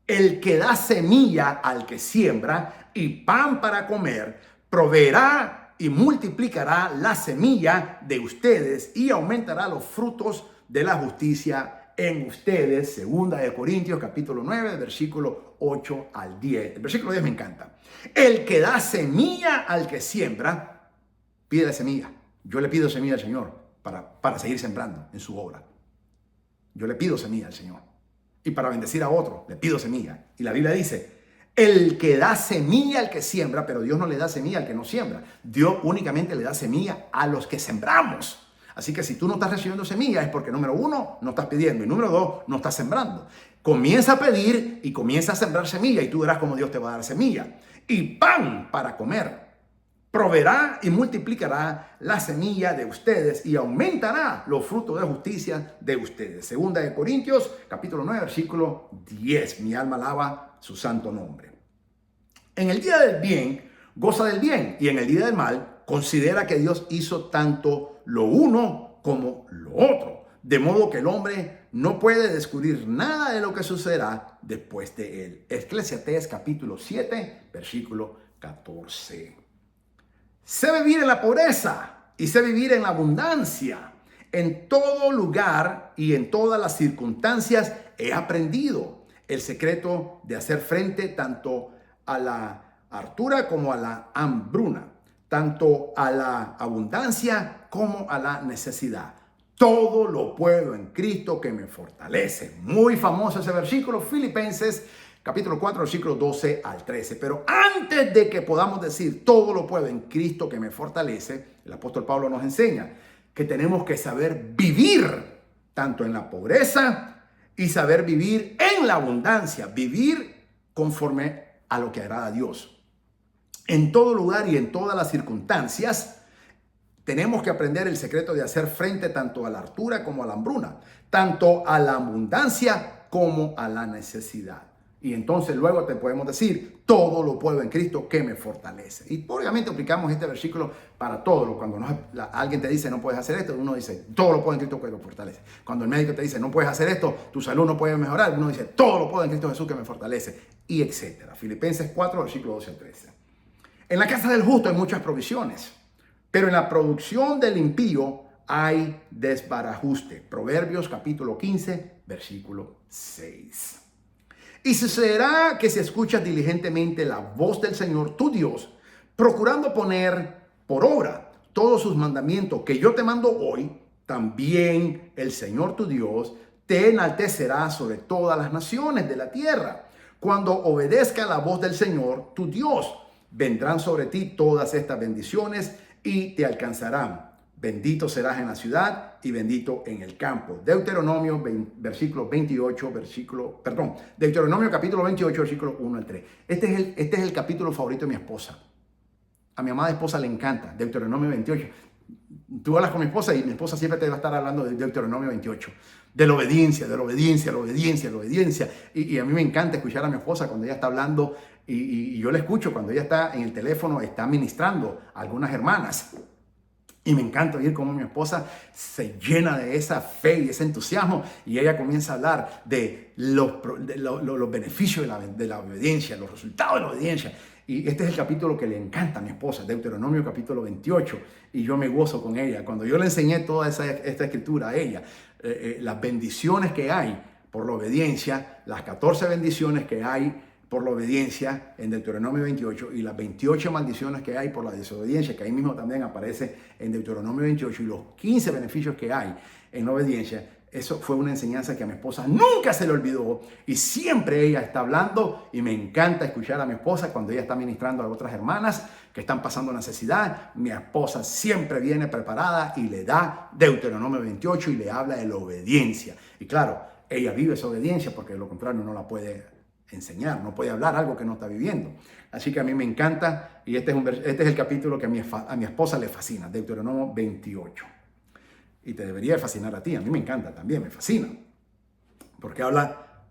El que da semilla al que siembra y pan para comer, proveerá y multiplicará la semilla de ustedes y aumentará los frutos de la justicia en ustedes. Segunda de Corintios, capítulo 9, versículo 8 al 10. El versículo 10 me encanta. El que da semilla al que siembra, pide semilla. Yo le pido semilla al Señor para seguir sembrando en su obra. Yo le pido semilla al Señor. Y para bendecir a otro, le pido semilla. Y la Biblia dice, el que da semilla al que siembra, pero Dios no le da semilla al que no siembra. Dios únicamente le da semilla a los que sembramos. Así que si tú no estás recibiendo semilla es porque, número uno, no estás pidiendo. Y número dos, no estás sembrando. Comienza a pedir y comienza a sembrar semilla y tú verás cómo Dios te va a dar semilla. Y pan para comer. Proveerá y multiplicará la semilla de ustedes y aumentará los frutos de justicia de ustedes. Segunda de Corintios, capítulo 9, versículo 10. Mi alma alaba su santo nombre. En el día del bien, goza del bien. Y en el día del mal, considera que Dios hizo tanto lo uno como lo otro. De modo que el hombre no puede descubrir nada de lo que sucederá después de él. Eclesiastés, capítulo 7, versículo 14. Sé vivir en la pobreza y sé vivir en la abundancia. En todo lugar y en todas las circunstancias he aprendido el secreto de hacer frente tanto a la hartura como a la hambruna, tanto a la abundancia como a la necesidad. Todo lo puedo en Cristo que me fortalece. Muy famoso ese versículo, Filipenses capítulo 4, versículo 12 al 13. Pero antes de que podamos decir todo lo puedo en Cristo que me fortalece, el apóstol Pablo nos enseña que tenemos que saber vivir tanto en la pobreza y saber vivir en la abundancia, vivir conforme a lo que agrada a Dios. En todo lugar y en todas las circunstancias tenemos que aprender el secreto de hacer frente tanto a la hartura como a la hambruna, tanto a la abundancia como a la necesidad. Y entonces luego te podemos decir, todo lo puedo en Cristo que me fortalece. Y obviamente aplicamos este versículo para todo. Cuando alguien te dice no puedes hacer esto, uno dice, todo lo puedo en Cristo que me fortalece. Cuando el médico te dice no puedes hacer esto, tu salud no puede mejorar, uno dice, todo lo puedo en Cristo Jesús que me fortalece. Y etcétera. Filipenses 4, versículo 12 al 13. En la casa del justo hay muchas provisiones, pero en la producción del impío hay desbarajuste. Proverbios capítulo 15, versículo 6. Y sucederá que si escuchas diligentemente la voz del Señor, tu Dios, procurando poner por obra todos sus mandamientos que yo te mando hoy, también el Señor tu Dios te enaltecerá sobre todas las naciones de la tierra. Cuando obedezca la voz del Señor, tu Dios, vendrán sobre ti todas estas bendiciones y te alcanzarán. Bendito serás en la ciudad y bendito en el campo. Deuteronomio Deuteronomio capítulo 28, versículo 1 al 3. Este es el capítulo favorito de mi esposa. A mi amada esposa le encanta Deuteronomio 28. Tú hablas con mi esposa y mi esposa siempre te va a estar hablando de Deuteronomio 28. De la obediencia, de la obediencia, la obediencia, la obediencia. Y a mí me encanta escuchar a mi esposa cuando ella está hablando y yo la escucho cuando ella está en el teléfono, está ministrando a algunas hermanas. Y me encanta oír cómo mi esposa se llena de esa fe y ese entusiasmo y ella comienza a hablar de los beneficios de la obediencia, los resultados de la obediencia. Y este es el capítulo que le encanta a mi esposa, Deuteronomio capítulo 28. Y yo me gozo con ella. Cuando yo le enseñé toda esta escritura a ella, las bendiciones que hay por la obediencia, las 14 bendiciones que hay por la obediencia en Deuteronomio 28 y las 28 maldiciones que hay por la desobediencia, que ahí mismo también aparece en Deuteronomio 28, y los 15 beneficios que hay en la obediencia. Eso fue una enseñanza que a mi esposa nunca se le olvidó y siempre ella está hablando, y me encanta escuchar a mi esposa cuando ella está ministrando a otras hermanas que están pasando necesidad. Mi esposa siempre viene preparada y le da Deuteronomio 28 y le habla de la obediencia. Y claro, ella vive esa obediencia porque de lo contrario no la puede enseñar, no puede hablar algo que no está viviendo. Así que a mí me encanta, y este es el capítulo que a mi esposa le fascina, Deuteronomio 28. Y te debería fascinar a ti, a mí me encanta también, me fascina. Porque habla,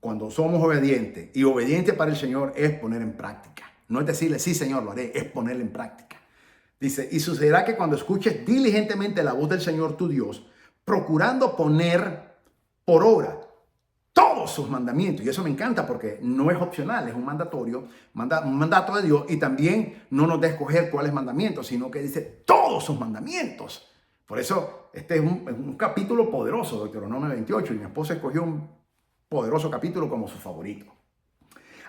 cuando somos obedientes, y obediente para el Señor es poner en práctica. No es decirle, sí Señor, lo haré, es ponerlo en práctica. Dice, y sucederá que cuando escuches diligentemente la voz del Señor tu Dios, procurando poner por obra todos sus mandamientos, y eso me encanta porque no es opcional, es un mandatorio, un mandato de Dios, y también no nos da a escoger cuáles mandamientos, sino que dice todos sus mandamientos. Por eso este es un capítulo poderoso, Deuteronomio 28, y mi esposa escogió un poderoso capítulo como su favorito.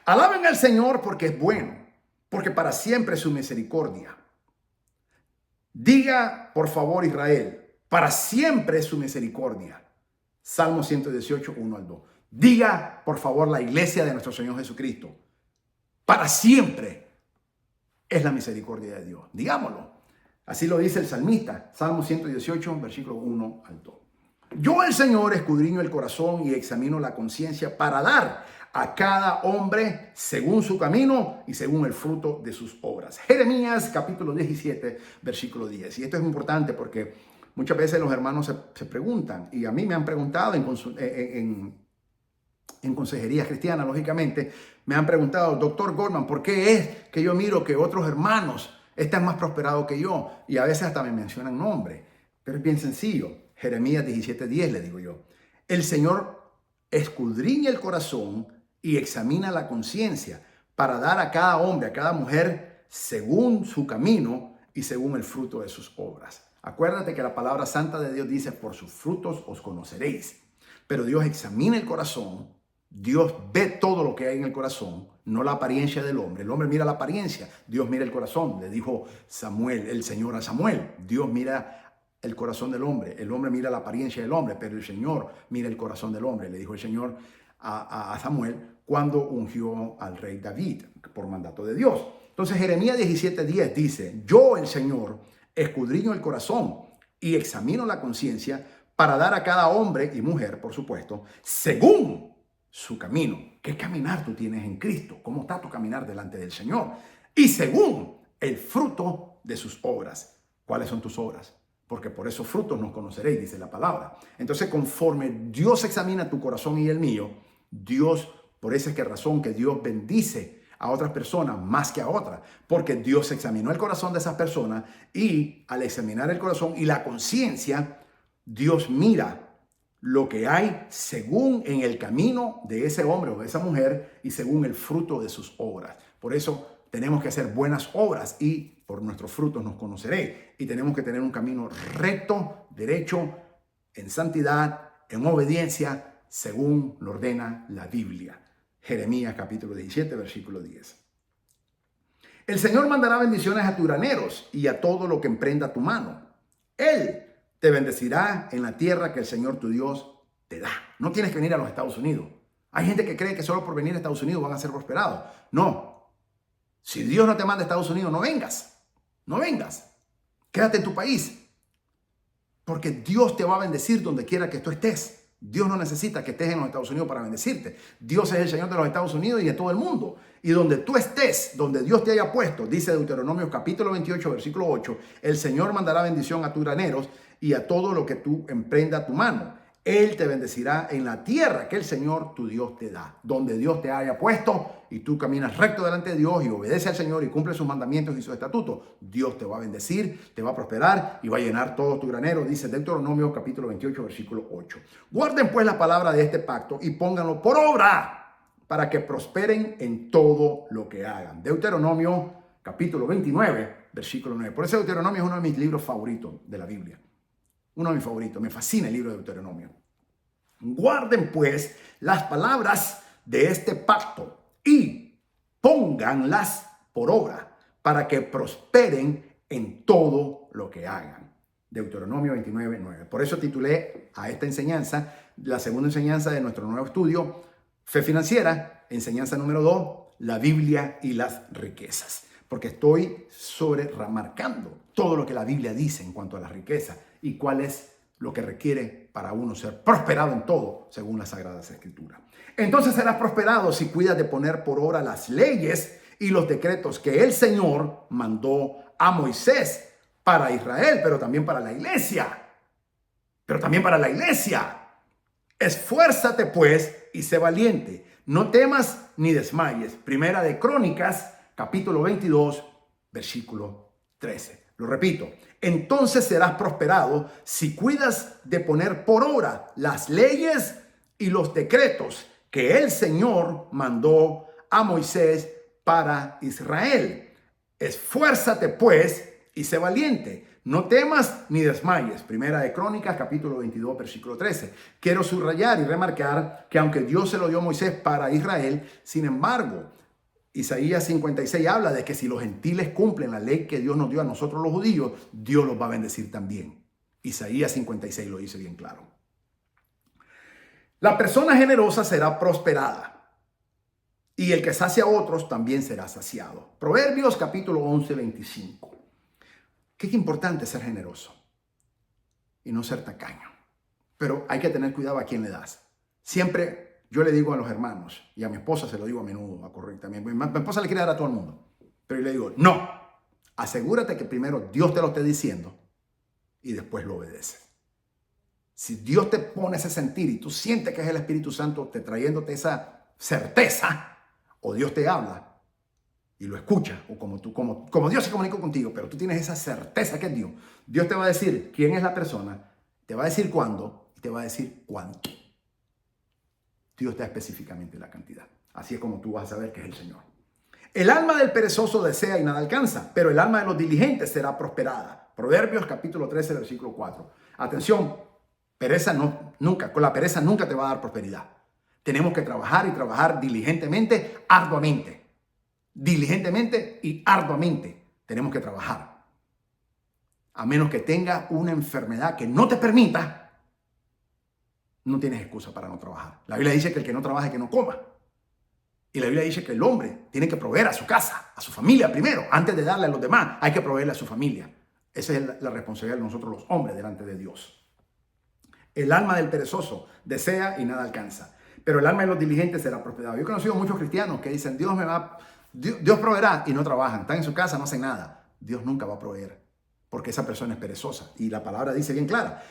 Alaben al Señor porque es bueno, porque para siempre es su misericordia. Diga, por favor, Israel, para siempre es su misericordia. Salmo 118, 1 al 2. Diga, por favor, la iglesia de nuestro Señor Jesucristo, para siempre es la misericordia de Dios. Digámoslo. Así lo dice el salmista, Salmo 118, versículo 1 al 2. Yo, el Señor, escudriño el corazón y examino la conciencia para dar a cada hombre según su camino y según el fruto de sus obras. Jeremías capítulo 17, versículo 10. Y esto es importante porque muchas veces los hermanos se preguntan, y a mí me han preguntado en consejería cristiana, lógicamente, me han preguntado, doctor Gorman, ¿por qué es que yo miro que otros hermanos están más prosperados que yo? Y a veces hasta me mencionan nombre, pero es bien sencillo. Jeremías 17:10 le digo yo. El Señor escudriña el corazón y examina la conciencia para dar a cada hombre, a cada mujer, según su camino y según el fruto de sus obras. Acuérdate que la palabra santa de Dios dice, por sus frutos os conoceréis. Pero Dios examina el corazón, Dios ve todo lo que hay en el corazón, no la apariencia del hombre. El hombre mira la apariencia, Dios mira el corazón. Le dijo Samuel, el Señor a Samuel, Dios mira el corazón del hombre. El hombre mira la apariencia del hombre, pero el Señor mira el corazón del hombre. Le dijo el Señor a Samuel cuando ungió al rey David por mandato de Dios. Entonces Jeremías 17:10 dice, yo el Señor escudriño el corazón y examino la conciencia para dar a cada hombre y mujer, por supuesto, según su camino. ¿Qué caminar tú tienes en Cristo? ¿Cómo está tu caminar delante del Señor? Y según el fruto de sus obras. ¿Cuáles son tus obras? Porque por esos frutos nos conoceréis, dice la palabra. Entonces, conforme Dios examina tu corazón y el mío, Dios, por esa es que razón que Dios bendice a otras personas más que a otras, porque Dios examinó el corazón de esas personas y al examinar el corazón y la conciencia, Dios mira lo que hay según en el camino de ese hombre o de esa mujer y según el fruto de sus obras. Por eso tenemos que hacer buenas obras y por nuestros frutos nos conoceréis. Y tenemos que tener un camino recto, derecho, en santidad, en obediencia, según lo ordena la Biblia. Jeremías capítulo 17, versículo 10. El Señor mandará bendiciones a tus graneros y a todo lo que emprenda tu mano. Él te bendecirá en la tierra que el Señor tu Dios te da. No tienes que venir a los Estados Unidos. Hay gente que cree que solo por venir a Estados Unidos van a ser prosperados. No. Si Dios no te manda a Estados Unidos, no vengas. No vengas. Quédate en tu país. Porque Dios te va a bendecir donde quiera que tú estés. Dios no necesita que estés en los Estados Unidos para bendecirte. Dios es el Señor de los Estados Unidos y de todo el mundo. Y donde tú estés, donde Dios te haya puesto, dice Deuteronomio capítulo 28, versículo 8, el Señor mandará bendición a tus graneros y a todo lo que tú emprenda tu mano. Él te bendecirá en la tierra que el Señor tu Dios te da. Donde Dios te haya puesto y tú caminas recto delante de Dios y obedeces al Señor y cumple sus mandamientos y sus estatutos, Dios te va a bendecir, te va a prosperar y va a llenar todo tu granero, dice Deuteronomio capítulo 28, versículo 8. Guarden pues la palabra de este pacto y pónganlo por obra para que prosperen en todo lo que hagan. Deuteronomio capítulo 29, versículo 9. Por eso Deuteronomio es uno de mis libros favoritos de la Biblia. Uno de mis favoritos. Me fascina el libro de Deuteronomio. Guarden pues las palabras de este pacto y pónganlas por obra para que prosperen en todo lo que hagan. Deuteronomio 29, 9. Por eso titulé a esta enseñanza, la segunda enseñanza de nuestro nuevo estudio, Fe Financiera, enseñanza número 2, la Biblia y las riquezas. Porque estoy remarcando todo lo que la Biblia dice en cuanto a la riqueza y cuál es lo que requiere para uno ser prosperado en todo, según las Sagradas Escrituras. Entonces serás prosperado si cuidas de poner por obra las leyes y los decretos que el Señor mandó a Moisés para Israel, pero también para la iglesia. Esfuérzate pues y sé valiente. No temas ni desmayes. Primera de Crónicas, capítulo 22, versículo 13. Lo repito. Entonces serás prosperado si cuidas de poner por obra las leyes y los decretos que el Señor mandó a Moisés para Israel. Esfuérzate pues y sé valiente. No temas ni desmayes. Primera de Crónicas, capítulo 22, versículo 13. Quiero subrayar y remarcar que aunque Dios se lo dio a Moisés para Israel, sin embargo, Isaías 56 habla de que si los gentiles cumplen la ley que Dios nos dio a nosotros los judíos, Dios los va a bendecir también. Isaías 56 lo dice bien claro. La persona generosa será prosperada, y el que sacia a otros también será saciado. Proverbios capítulo 11, 25. Qué importante ser generoso y no ser tacaño. Pero hay que tener cuidado a quién le das. Siempre yo le digo a los hermanos, y a mi esposa se lo digo a menudo, a correr también. Mi esposa le quiere dar a todo el mundo. Pero yo le digo, no, asegúrate que primero Dios te lo esté diciendo y después lo obedeces. Si Dios te pone ese sentir y tú sientes que es el Espíritu Santo te trayéndote esa certeza, o Dios te habla y lo escucha, o como Dios se comunica contigo, pero tú tienes esa certeza que es Dios. Dios te va a decir quién es la persona, te va a decir cuándo y te va a decir cuánto. Dios da específicamente la cantidad. Así es como tú vas a saber que es el Señor. El alma del perezoso desea y nada alcanza, pero el alma de los diligentes será prosperada. Proverbios capítulo 13, versículo 4. Atención, pereza nunca, con la pereza nunca te va a dar prosperidad. Tenemos que trabajar y trabajar diligentemente, arduamente. Diligentemente y arduamente tenemos que trabajar. A menos que tenga una enfermedad que no te permita, no tienes excusa para no trabajar. La Biblia dice que el que no trabaja, que no coma. Y la Biblia dice que el hombre tiene que proveer a su casa, a su familia primero. Antes de darle a los demás, hay que proveerle a su familia. Esa es la responsabilidad de nosotros los hombres delante de Dios. El alma del perezoso desea y nada alcanza, pero el alma de los diligentes será prosperada. Yo he conocido muchos cristianos que dicen, Dios proveerá, y no trabajan. Están en su casa, no hacen nada. Dios nunca va a proveer, porque esa persona es perezosa. Y la palabra dice bien clara,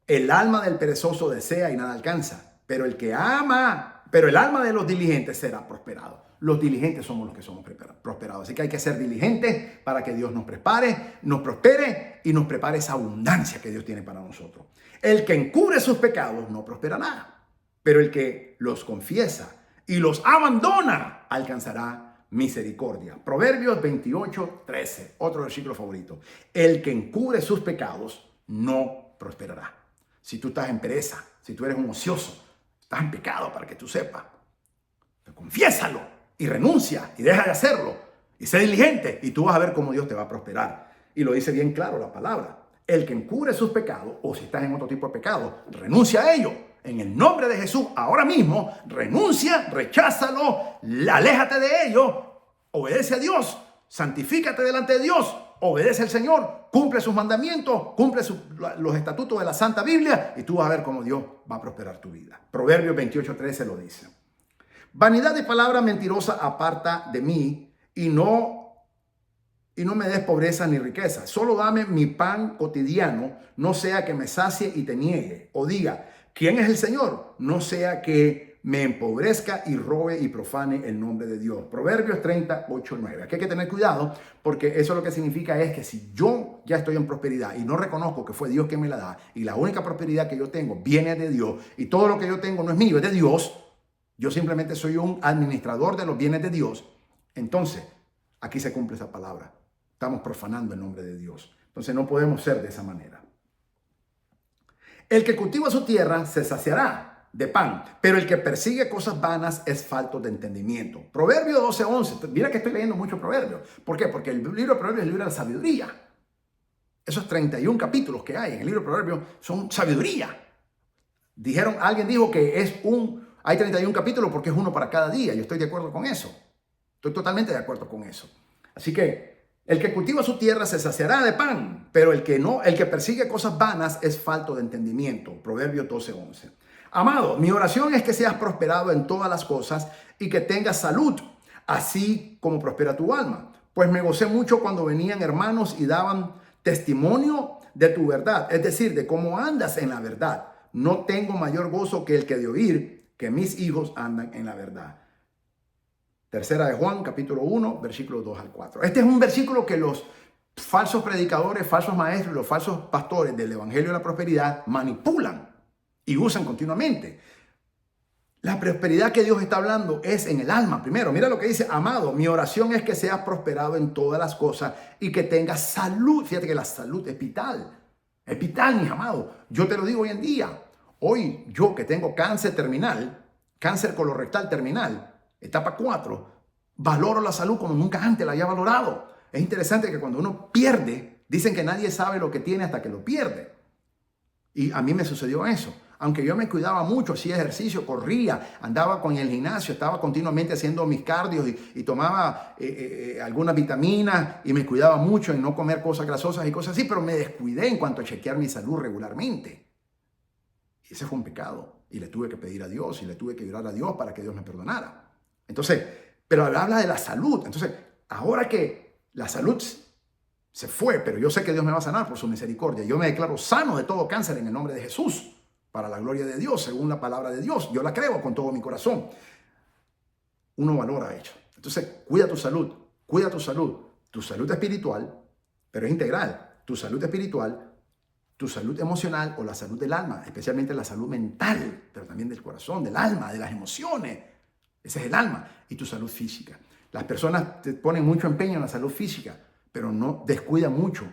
el alma del perezoso desea y nada alcanza, pero el alma de los diligentes será prosperado. Los diligentes somos los que somos prosperados. Así que hay que ser diligentes para que Dios nos prospere y nos prepare esa abundancia que Dios tiene para nosotros. El que encubre sus pecados no prosperará, pero el que los confiesa y los abandona alcanzará misericordia. Proverbios 28, 13, otro versículo favorito. El que encubre sus pecados no prosperará. Si tú estás en pereza, si tú eres un ocioso, estás en pecado, para que tú sepas, confiésalo y renuncia y deja de hacerlo y sé diligente y tú vas a ver cómo Dios te va a prosperar. Y lo dice bien claro la palabra. El que encubre sus pecados, o si estás en otro tipo de pecado, renuncia a ello. En el nombre de Jesús, ahora mismo, renuncia, recházalo, aléjate de ello, obedece a Dios, santifícate delante de Dios, obedece al Señor, cumple sus mandamientos, cumple los estatutos de la Santa Biblia y tú vas a ver cómo Dios va a prosperar tu vida. Proverbios 28, 13 lo dice. Vanidad de palabra mentirosa aparta de mí y no me des pobreza ni riqueza. Solo dame mi pan cotidiano, no sea que me sacie y te niegue. O diga, ¿quién es el Señor? No sea que me empobrezca y robe y profane el nombre de Dios. Proverbios 38, 9. Aquí hay que tener cuidado porque eso lo que significa es que si yo ya estoy en prosperidad y no reconozco que fue Dios quien me la da y la única prosperidad que yo tengo viene de Dios y todo lo que yo tengo no es mío, es de Dios, yo simplemente soy un administrador de los bienes de Dios, entonces aquí se cumple esa palabra. Estamos profanando el nombre de Dios. Entonces no podemos ser de esa manera. El que cultiva su tierra se saciará de pan, pero el que persigue cosas vanas es falto de entendimiento. Proverbio 12, 11. Mira que estoy leyendo mucho Proverbios. ¿Por qué? Porque el libro de Proverbios es el libro de la sabiduría. Esos 31 capítulos que hay en el libro de Proverbios son sabiduría. Alguien dijo que hay 31 capítulos porque es uno para cada día. Yo estoy de acuerdo con eso. Estoy totalmente de acuerdo con eso. Así que el que cultiva su tierra se saciará de pan, pero el que persigue cosas vanas es falto de entendimiento. Proverbios 12, 11. Amado, mi oración es que seas prosperado en todas las cosas y que tengas salud, así como prospera tu alma. Pues me gocé mucho cuando venían hermanos y daban testimonio de tu verdad, es decir, de cómo andas en la verdad. No tengo mayor gozo que el que de oír que mis hijos andan en la verdad. Tercera de Juan, capítulo 1, versículos 2 al 4. Este es un versículo que los falsos predicadores, falsos maestros, los falsos pastores del Evangelio de la Prosperidad manipulan y usan continuamente. La prosperidad que Dios está hablando es en el alma. Primero, mira lo que dice: amado, mi oración es que seas prosperado en todas las cosas y que tengas salud. Fíjate que la salud es vital. Es vital, mis amados. Yo te lo digo hoy en día. Hoy yo que tengo cáncer terminal, cáncer colorectal terminal, etapa 4, valoro la salud como nunca antes la había valorado. Es interesante que cuando uno pierde, dicen que nadie sabe lo que tiene hasta que lo pierde. Y a mí me sucedió eso. Aunque yo me cuidaba mucho, hacía ejercicio, corría, andaba con el gimnasio, estaba continuamente haciendo mis cardios y tomaba algunas vitaminas y me cuidaba mucho en no comer cosas grasosas y cosas así, pero me descuidé en cuanto a chequear mi salud regularmente. Y ese fue un pecado. Y le tuve que pedir a Dios y le tuve que orar a Dios para que Dios me perdonara. Entonces, pero habla de la salud. Entonces, ahora que la salud se fue, pero yo sé que Dios me va a sanar por su misericordia. Yo me declaro sano de todo cáncer en el nombre de Jesús, para la gloria de Dios, según la palabra de Dios. Yo la creo con todo mi corazón. Uno valora eso. Entonces, cuida tu salud, cuida tu salud. Tu salud espiritual, pero es integral. Tu salud espiritual, tu salud emocional o la salud del alma, especialmente la salud mental, pero también del corazón, del alma, de las emociones. Ese es el alma. Y tu salud física. Las personas te ponen mucho empeño en la salud física, pero no descuidan mucho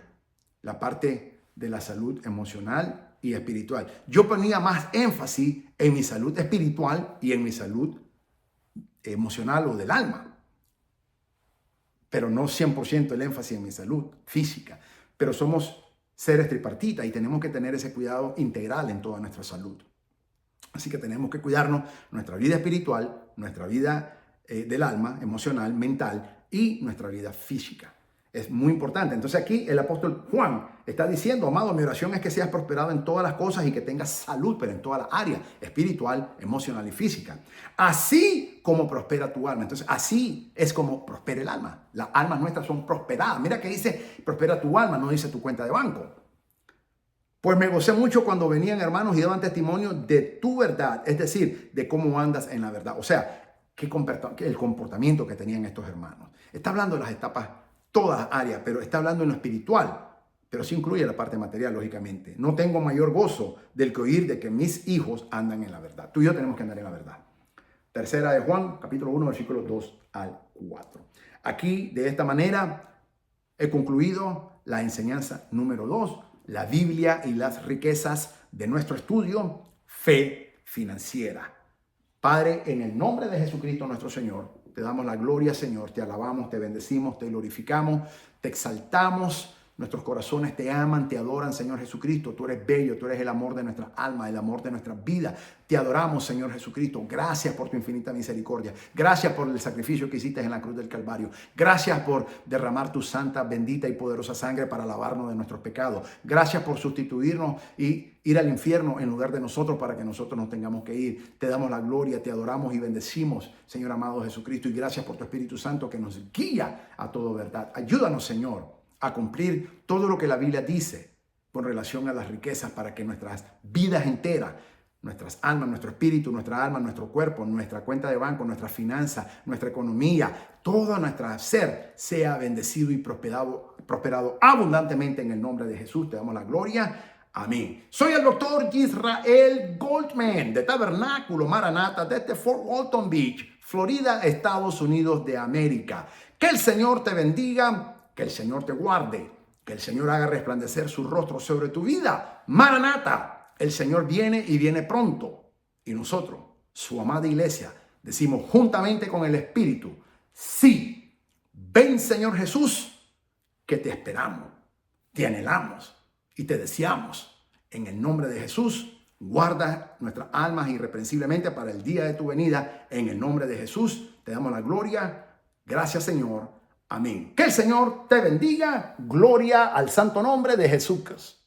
la parte de la salud emocional y espiritual. Yo ponía más énfasis en mi salud espiritual y en mi salud emocional o del alma, pero no 100% el énfasis en mi salud física. Pero somos seres tripartitas y tenemos que tener ese cuidado integral en toda nuestra salud. Así que tenemos que cuidarnos nuestra vida espiritual, nuestra vida del alma, emocional, mental y nuestra vida física. Es muy importante. Entonces aquí el apóstol Juan está diciendo: amado, mi oración es que seas prosperado en todas las cosas y que tengas salud, pero en todas las áreas, espiritual, emocional y física. Así como prospera tu alma. Entonces así es como prospera el alma. Las almas nuestras son prosperadas. Mira que dice prospera tu alma, no dice tu cuenta de banco. Pues me gocé mucho cuando venían hermanos y daban testimonio de tu verdad, es decir, de cómo andas en la verdad. O sea, el comportamiento que tenían estos hermanos. Está hablando de las etapas, todas las áreas, pero está hablando en lo espiritual, pero sí incluye la parte material, lógicamente. No tengo mayor gozo del que oír de que mis hijos andan en la verdad. Tú y yo tenemos que andar en la verdad. Tercera de Juan, capítulo 1, versículos 2 al 4. Aquí, de esta manera, he concluido la enseñanza número 2, la Biblia y las riquezas de nuestro estudio, fe financiera. Padre, en el nombre de Jesucristo nuestro Señor, te damos la gloria, Señor, te alabamos, te bendecimos, te glorificamos, te exaltamos. Nuestros corazones te aman, te adoran, Señor Jesucristo. Tú eres bello, tú eres el amor de nuestra alma, el amor de nuestra vida. Te adoramos, Señor Jesucristo. Gracias por tu infinita misericordia. Gracias por el sacrificio que hiciste en la cruz del Calvario. Gracias por derramar tu santa, bendita y poderosa sangre para lavarnos de nuestros pecados. Gracias por sustituirnos y ir al infierno en lugar de nosotros para que nosotros no tengamos que ir. Te damos la gloria, te adoramos y bendecimos, Señor amado Jesucristo. Y gracias por tu Espíritu Santo que nos guía a toda verdad. Ayúdanos, Señor, a cumplir todo lo que la Biblia dice con relación a las riquezas para que nuestras vidas enteras, nuestras almas, nuestro espíritu, nuestra alma, nuestro cuerpo, nuestra cuenta de banco, nuestras finanzas, nuestra economía, todo nuestro ser sea bendecido y prosperado abundantemente en el nombre de Jesús. Te damos la gloria. Amén. Soy el doctor Israel Goldman de Tabernáculo Maranata desde Fort Walton Beach, Florida, Estados Unidos de América. Que el Señor te bendiga. Que el Señor te guarde, que el Señor haga resplandecer su rostro sobre tu vida. Maranata, el Señor viene y viene pronto. Y nosotros, su amada iglesia, decimos juntamente con el Espíritu: sí, ven Señor Jesús, que te esperamos, te anhelamos y te deseamos. En el nombre de Jesús, guarda nuestras almas irreprensiblemente para el día de tu venida. En el nombre de Jesús, te damos la gloria. Gracias, Señor. Amén. Que el Señor te bendiga. Gloria al santo nombre de Jesús.